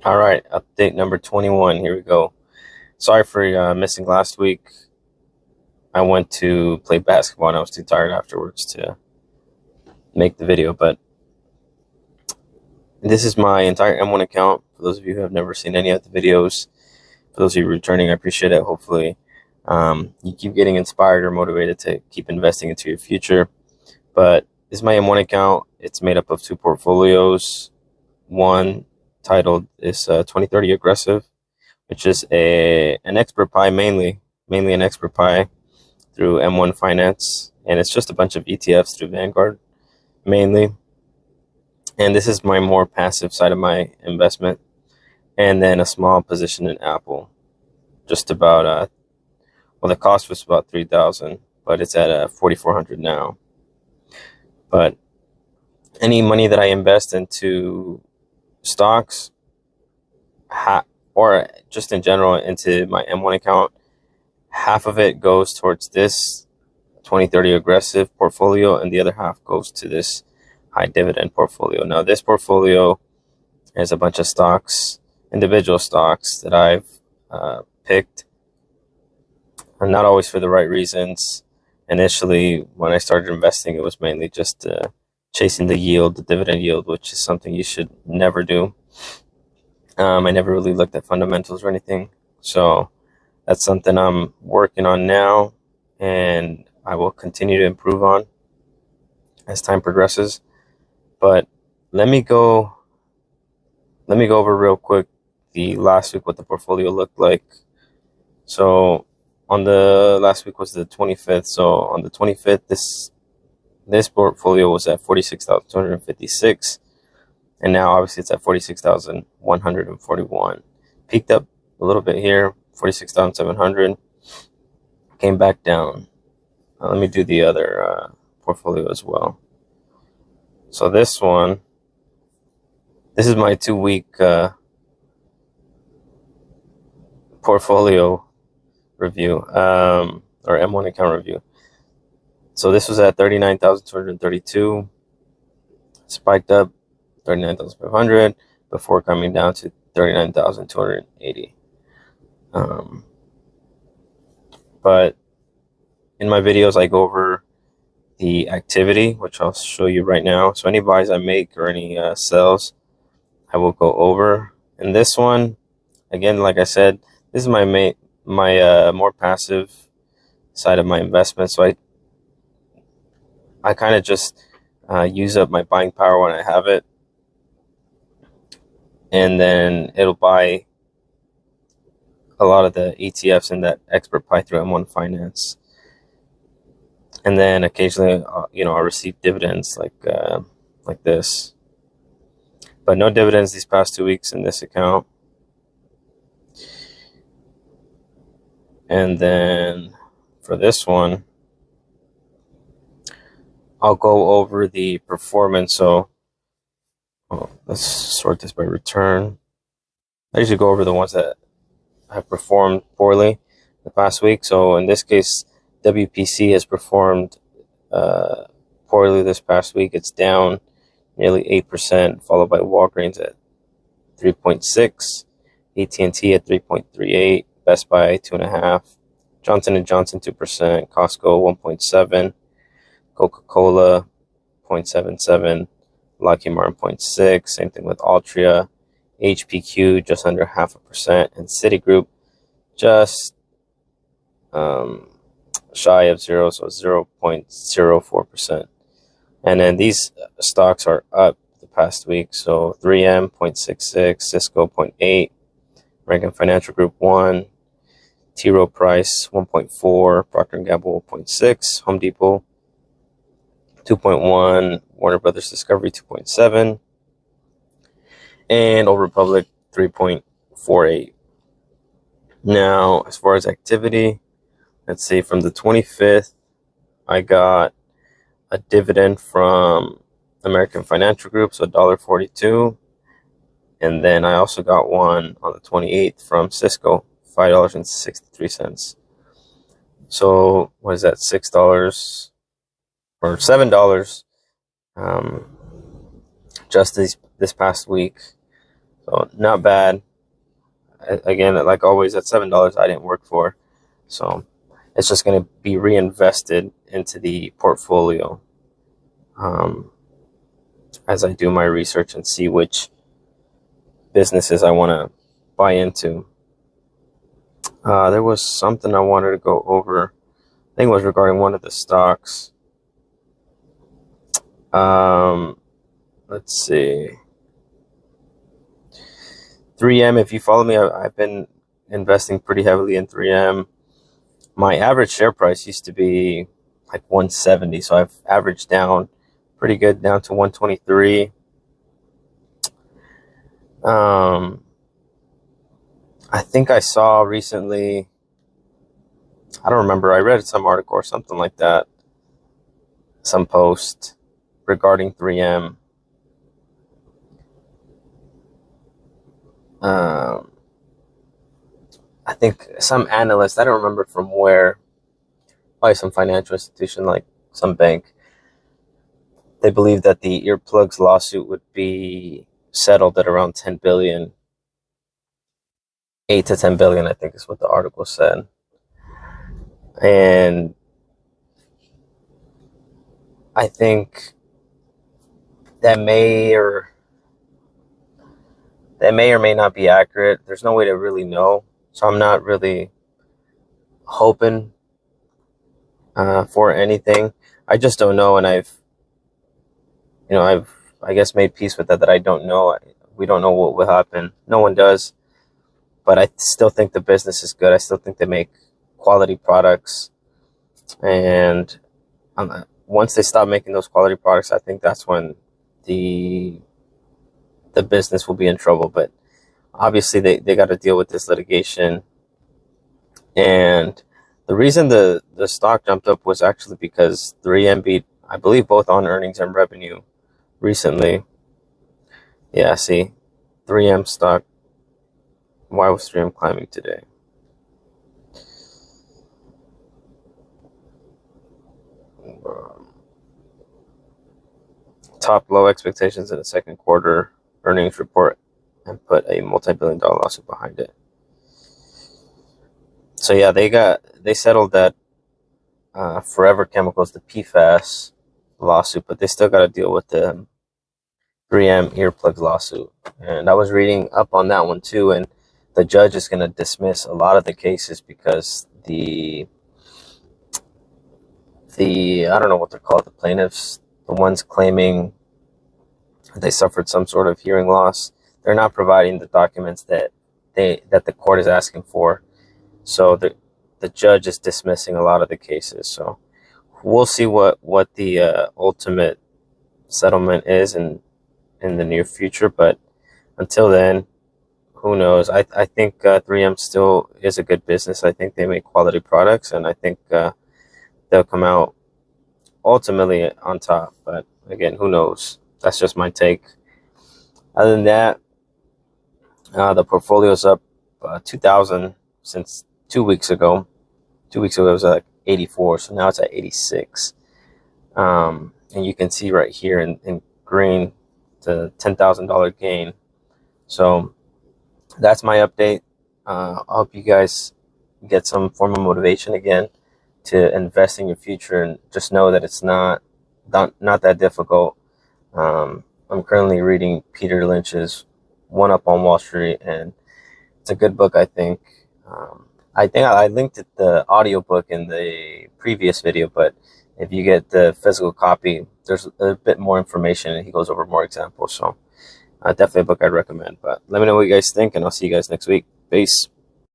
All right, update number 21. Here we go. Sorry for missing last week. I went to play basketball and I was too tired afterwards to make the video. But this is my entire M1 account. For those of you who have never seen any of the videos, for those of you returning, I appreciate it. Hopefully, you keep getting inspired or motivated to keep investing into your future. But this is my M1 account. It's made up of two portfolios. One titled is 2030 Aggressive, which is an expert pie, mainly an expert pie through M1 Finance, and it's just a bunch of ETFs through Vanguard mainly. And this is my more passive side of my investment, and then a small position in Apple, just about well, the cost was about 3,000, but it's at 4,400 now. But any money that I invest into stocks, or just in general into my M1 account, half of it goes towards this 2030 aggressive portfolio, and the other half goes to this high dividend portfolio. Now, this portfolio has a bunch of stocks, individual stocks that I've picked, and not always for the right reasons. Initially, when I started investing, it was mainly just chasing the yield, the dividend yield, which is something you should never do. I never really looked at fundamentals or anything. So that's something I'm working on now, and I will continue to improve on as time progresses. But let me go over real quick the last week what the portfolio looked like. So on the last week was the 25th. So on the 25th, this portfolio was at 46,256, and now obviously it's at 46,141. Peaked up a little bit here, 46,700. Came back down. Let me do the other portfolio as well. So this is my 2-week portfolio review, or M1 account review. So this was at 39,232, spiked up 39,500 before coming down to 39,280. But in my videos, I go over the activity, which I'll show you right now. So any buys I make or any sells, I will go over. And this one, again, like I said, this is my more passive side of my investment. So I kind of just use up my buying power when I have it, and then it'll buy a lot of the ETFs in that expert pie through M1 Finance. And then occasionally, I'll receive dividends like this, but no dividends these past 2 weeks in this account. And then for this one, I'll go over the performance. So let's sort this by return. I usually go over the ones that have performed poorly the past week. So in this case, WPC has performed poorly this past week. It's down nearly 8%, followed by Walgreens at 3.6, AT&T at 3.38, Best Buy 2.5, Johnson & Johnson 2%, Costco 1.7, Coca-Cola 0.77, Lockheed Martin 0.6, same thing with Altria, HPQ just under 0.5%, and Citigroup just shy of 0, so 0.04%. And then these stocks are up the past week. So 3M 0.66, Cisco 0.8, American Financial Group 1, T. Rowe Price 1.4, Procter & Gamble 0.6, Home Depot 2.1, Warner Brothers Discovery 2.7, and Old Republic 3.48. Now, as far as activity, let's see, from the 25th, I got a dividend from American Financial Group, so $1.42. And then I also got one on the 28th from Cisco, $5.63. So what is that, $6 or $7 just this past week. So not bad. Again, like always, that $7 I didn't work for. So it's just going to be reinvested into the portfolio as I do my research and see which businesses I want to buy into. There was something I wanted to go over. I think it was regarding one of the stocks. Let's see. 3M, if you follow me, I've been investing pretty heavily in 3M. My average share price used to be like 170, so I've averaged down pretty good, down to 123. I think I saw recently, I don't remember, I read some article or something like that, some post regarding 3M. I think some analyst, I don't remember from where, probably some financial institution like some bank, they believe that the earplugs lawsuit would be settled at around 10 billion. 8 to 10 billion, I think is what the article said. And I think that may or may not be accurate. There's no way to really know. So I'm not really hoping for anything. I just don't know. And I've I guess made peace with that I don't know. We don't know what will happen. No one does. But I still think the business is good. I still think they make quality products. And once they stop making those quality products, I think that's when the business will be in trouble. But obviously they got to deal with this litigation. And the reason the stock jumped up was actually because 3M beat, I believe, both on earnings and revenue recently. Yeah, see, 3M stock. Why was 3M climbing today? Top low expectations in the second quarter earnings report and put a multi-billion-dollar lawsuit behind it. So yeah, they settled that Forever Chemicals, the PFAS lawsuit, but they still got to deal with the 3M earplugs lawsuit. And I was reading up on that one too, and the judge is going to dismiss a lot of the cases because the I don't know what they're called, the plaintiffs, the ones claiming they suffered some sort of hearing loss, they're not providing the documents that the court is asking for. So the judge is dismissing a lot of the cases. So we'll see what the ultimate settlement is in the near future. But until then, who knows? I think 3M still is a good business. I think they make quality products, and I think they'll come out ultimately on top. But again, who knows? That's just my take. Other than that, the portfolio's up 2,000 since 2 weeks ago. 2 weeks ago it was at 84, so now it's at 86. And you can see right here in green the $10,000 gain. So that's my update. I hope you guys get some form of motivation again to invest in your future, and just know that it's not that difficult. I'm currently reading Peter Lynch's One Up on Wall Street, and it's a good book, I think. I think I linked the audiobook in the previous video, but if you get the physical copy, there's a bit more information and he goes over more examples. So definitely a book I'd recommend. But let me know what you guys think, and I'll see you guys next week. Peace.